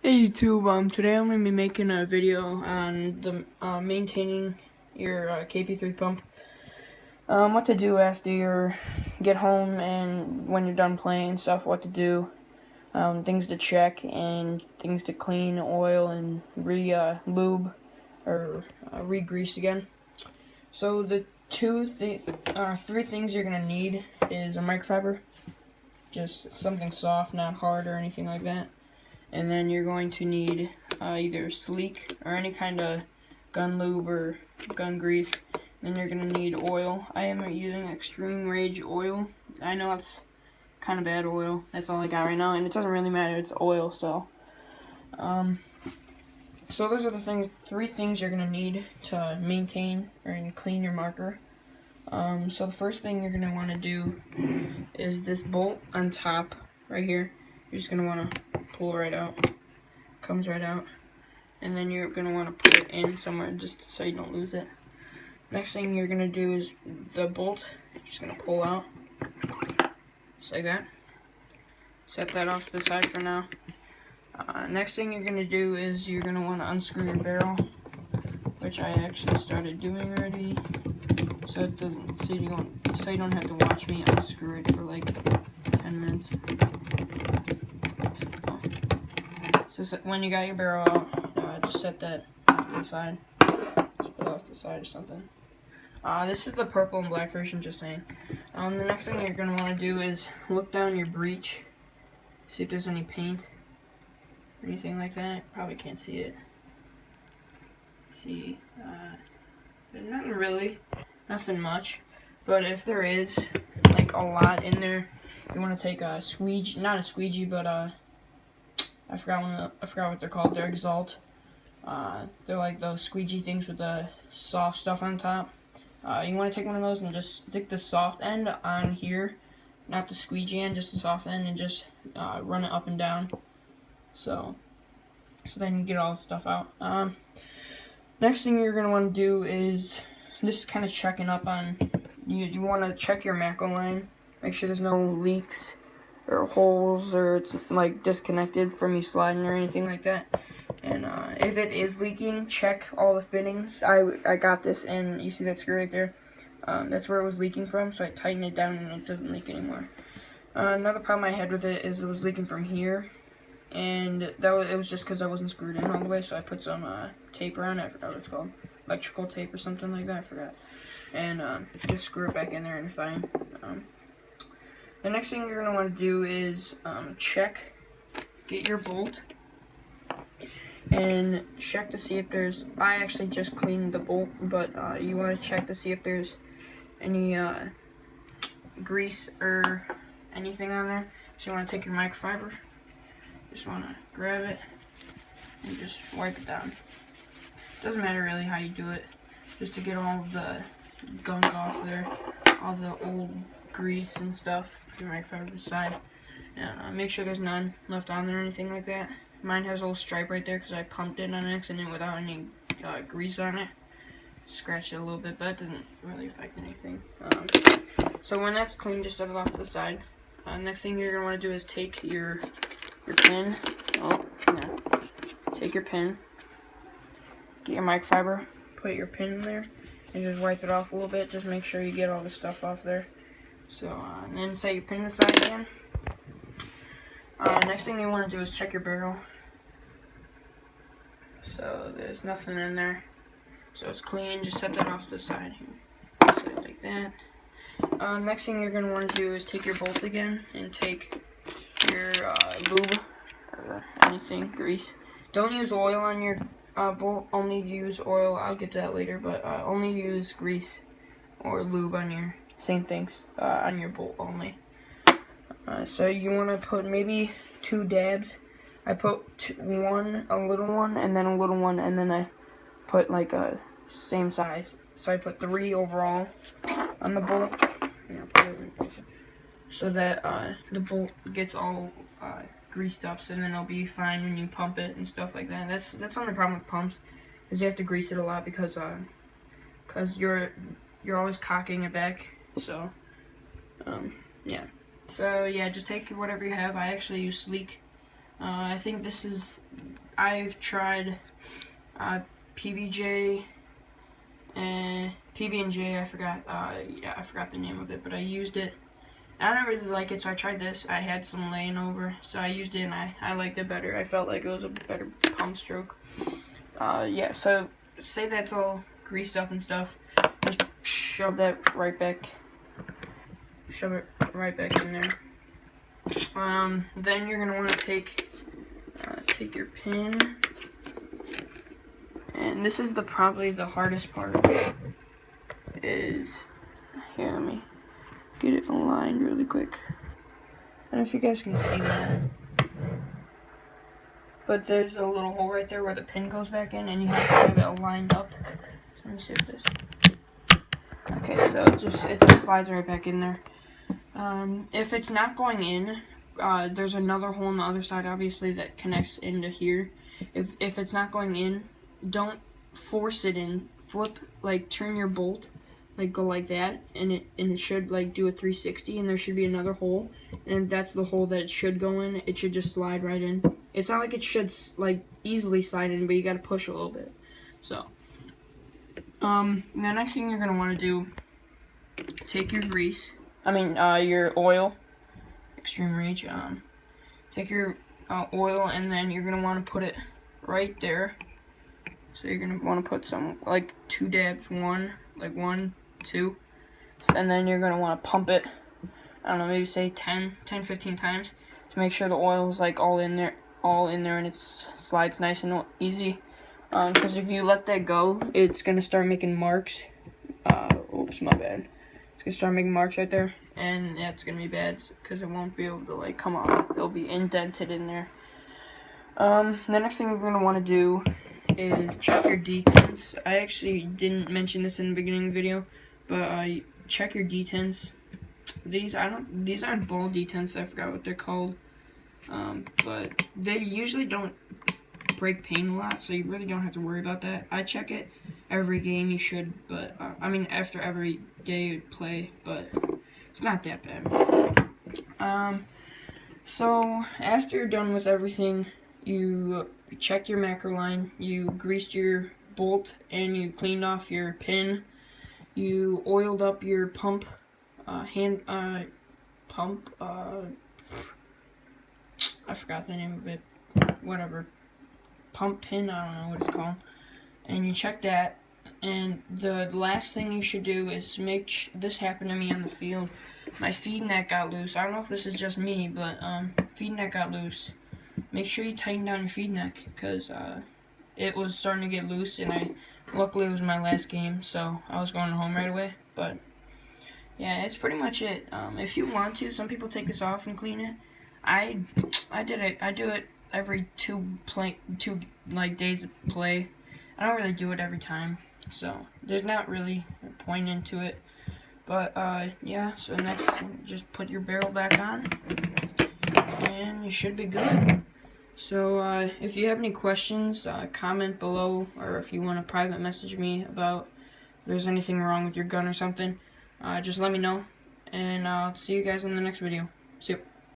Hey YouTube, today I'm going to be making a video on the maintaining your KP3 pump. What to do after you get home and when you're done playing and stuff, what to do, things to check and things to clean, oil and lube or re-grease again. So the three things you're going to need is a microfiber, just something soft, not hard or anything like that. And then you're going to need either sleek or any kind of gun lube or gun grease. Then you're going to need oil. I am using Extreme Rage oil. I know it's kind of bad oil. That's all I got right now, and it doesn't really matter. It's oil, so. So those are the three things you're going to need to maintain or clean your marker. So the first thing you're going to want to do is this bolt on top right here. You're just going to want to pull right out. Comes right out. And then you're going to want to put it in somewhere just so you don't lose it. Next thing you're going to do is the bolt. You're just going to pull out. Just like that. Set that off to the side for now. Next thing you're going to do is you're going to want to unscrew your barrel, which I actually started doing already. So it doesn't, so you don't have to watch me unscrew it for like 10 minutes. So when you got your barrel out, just set that off to the side. Just put it off to the side or something. This is the purple and black version, just saying. The next thing you're going to want to do is look down your breech. See if there's any paint or anything like that. Probably can't see it. See, there's nothing really. Nothing much. But if there is, like, a lot in there, you want to take a squeegee, not a squeegee, but I forgot what they're called. They're Exalt. They're like those squeegee things with the soft stuff on top. You want to take one of those and just stick the soft end on here, not the squeegee end, just the soft end, and just run it up and down. So then you get all the stuff out. Next thing you're gonna want to do is this is kind of checking up on. You want to check your macro line, make sure there's no leaks or holes or it's like disconnected from you sliding or anything like that. And if it is leaking, check all the fittings. I got this, and you see that screw right there? That's where it was leaking from, so I tightened it down and it doesn't leak anymore. Another problem I had with it is it was leaking from here, and it was just because I wasn't screwed in all the way, so I put some tape around it. I forgot what it's called. Electrical tape or something like that, I forgot. And just screw it back in there and fine. The next thing you're going to want to do is get your bolt, and check to see if there's, I actually just cleaned the bolt, but you want to check to see if there's any grease or anything on there. So you want to take your microfiber, just want to grab it and just wipe it down. Doesn't matter really how you do it, just to get all of the gunk off there, all the old grease and stuff. Your microfiber to the side, and make sure there's none left on there or anything like that. Mine has a little stripe right there because I pumped it on accident without any grease on it. Scratched it a little bit, but it doesn't really affect anything. So when that's clean, just set it off to the side. Next thing you're going to want to do is take your pin. Take your pin. Get your microfiber. Put your pin in there. And just wipe it off a little bit. Just make sure you get all the stuff off there. So, and then set your pin aside again. Next thing you want to do is check your barrel. So there's nothing in there. So it's clean. Just set that off to the side here. Set it like that. Next thing you're going to want to do is take your bolt again and take your lube or anything, grease. Don't use oil on your bolt. Only use oil. I'll get to that later, but only use grease or lube on your same things on your bolt only. So you want to put maybe 2 dabs. I put one, a little one, and then a little one, and then I put like a same size. So I put 3 overall on the bolt. So that the bolt gets all greased up, so then it'll be fine when you pump it and stuff like that. That's the only problem with pumps, is you have to grease it a lot because you're always cocking it back. So yeah. So yeah, just take whatever you have. I actually use Sleek. I think this is I've tried PB&J and PB&J. I forgot. Yeah, I forgot the name of it, but I used it. I don't really like it, so I tried this. I had some laying over, so I used it, and I liked it better. I felt like it was a better pump stroke. Yeah, so say that's all greased up and stuff. Just shove that right back. Shove it right back in there. Then you're gonna want to take your pin, and this is probably the hardest part. Is here. Let me get it aligned really quick. I don't know if you guys can see that, but there's a little hole right there where the pin goes back in, and you have to have it lined up. So let me see if this. Okay, so it just slides right back in there. If it's not going in, there's another hole on the other side, obviously, that connects into here. If it's not going in, don't force it in. Flip, like, turn your bolt, like, go like that, and it should, like, do a 360, and there should be another hole, and that's the hole that it should go in. It should just slide right in. It's not like it should, like, easily slide in, but you gotta push a little bit. So, the next thing you're gonna want to do, take your grease. Your oil, Extreme Reach. Take your oil, and then you're gonna want to put it right there. So you're gonna want to put some, like, 2 dabs, 1, 2, and then you're gonna want to pump it. I don't know, maybe say 10-15 times to make sure the oil is, like, all in there, and it slides nice and easy. Because if you let that go, it's gonna start making marks. Oops, my bad. It's gonna start making marks right there, and yeah, it's gonna be bad because it won't be able to, like, come off. It'll be indented in there. The next thing we're gonna want to do is check your detents. I actually didn't mention this in the beginning of the video, but check your detents. These aren't ball detents. I forgot what they're called, but they usually don't break paint a lot, so you really don't have to worry about that. I check it every game. You should, but after every day you play, but it's not that bad. So after you're done with everything, you checked your macro line, you greased your bolt, and you cleaned off your pin. You oiled up your pump, I forgot the name of it. Whatever. Pump pin, I don't know what it's called. And you check that. And the last thing you should do is this happened to me on the field. My feed neck got loose. I don't know if this is just me, but feed neck got loose. Make sure you tighten down your feed neck, because it was starting to get loose, and luckily it was my last game, so I was going home right away. But yeah, it's pretty much it. If you want to, some people take this off and clean it. I do it every two days of play. I don't really do it every time, so there's not really a point into it. But yeah, so next, just put your barrel back on, and you should be good. So if you have any questions, comment below, or if you want to private message me about if there's anything wrong with your gun or something, just let me know, and I'll see you guys in the next video. See you.